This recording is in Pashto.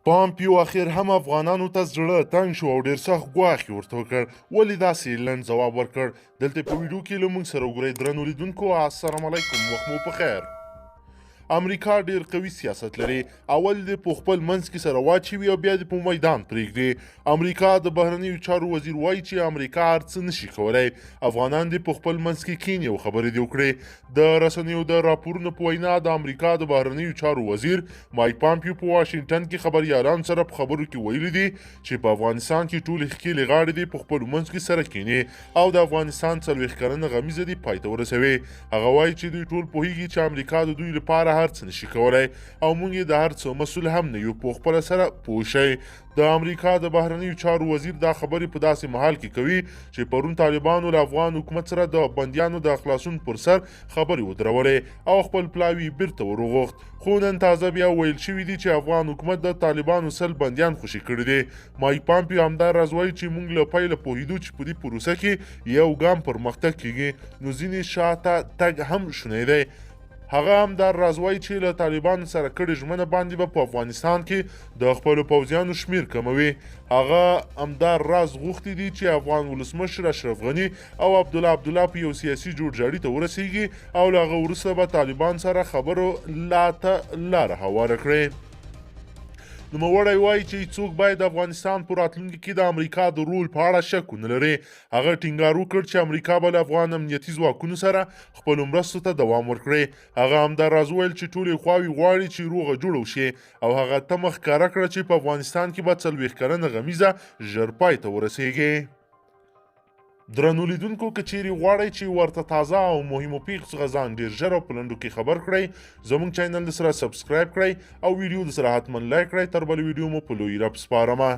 پامپیو اخر هم افغانانو ته زړه تنګ شو او ډیر سخت ګواښ یې ورته وکړ. ولې داسې لنډ ځواب ورکړ؟ دلته په ویډیو کې له موږ سره وګورئ. درنو لیدونکو السلام علیکم، وخت مو په خیر. امریکا ډیر قوي سیاست لري. اول دې په خپل منځ کې سره واچوي او بیا دې په میدان پرېږدي. امریکا د بهرنیو چارو وزیر وایي چې امریکا هر څه نشي کولی. افغانان دې په خپل منځ کې کینې او خبرې دې وکړي. د رسنیو د راپورونو په وینا د امریکا د بهرنیو چارو وزیر مایک پامپیو په واشنګټن کې خبریالانو سره په خبرو کې ویلي دي چې په افغانستان کې ټولې ښکېلې غاړې دې په خپلو منځ کې سره کینې او د افغانستان 40 کلنه غمیزه دې پای ته ورسوي. هغه وایي چې دوی ټول پوهیږي چې امریکا د دوی لپاره هر څه نشي کولی او موږ یې د هر څه مسؤل هم نه یو. په خپله سره پوه شئ. د امریکا د بهرنیو چارو وزیر دا خبرې په داسې مهال کې کوي چې پرون طالبانو له افغان حکومت سره د بندیانو د خلاصون پر سر خبرې ودرولې او خپل پلاوي بیرته وروغوښت. خو نن تازه بیا ویل شوي دي چې افغان حکومت د طالبانو 100 بندیان خوشي کړي دي. مایک پامپیو همدا راز وایي چې موږ له پیله پوهېدو چې په دې پروسه کې یو ګام پرمختګ کیږي نو ځینې شاته تګ هم شونی دی. هغه هم دا راز وایي چې له طالبانو سره کړې ژمنه باندې به په افغانستان کې د خپلو پوځیانو شمیر کموي. هغه همدا راز غوښتي دي چې افغان ولسمشر اشرف غني او عبدالله په یو سیاسي جوړجاړي ته ورسیږي او له هغه وروسته به طالبان سره خبرو لاره هواره کړي. نوموړی وایي چې څوک باید د افغانستان په راتلونکي کې د امریکا د رول په اړه شک ونه لري. هغه ټینګار وکړ چې امریکا به له افغان امنیتي ځواکونو سره خپلو مرستو ته دوام ورکړي. هغه همدا راز ویل چې ټولې خواوې غواړي چې روغه جوړه وشي او هغه تمه ښکاره کړه چې په افغانستان کې به 40 کلنه غمیزه ژر پای ته ورسیږي. درنو لیدونکو که چیرې غواړئ چې ورته تازه او مهمو پیښو څخه ځان ډیر ژر او په لنډو کې خبر کړئ زموږ چینل سره سبسکرایب کړئ او ویډیو د سره حتما لایک کړئ. تر بل ویډیو مو په لوی رب سپارمه.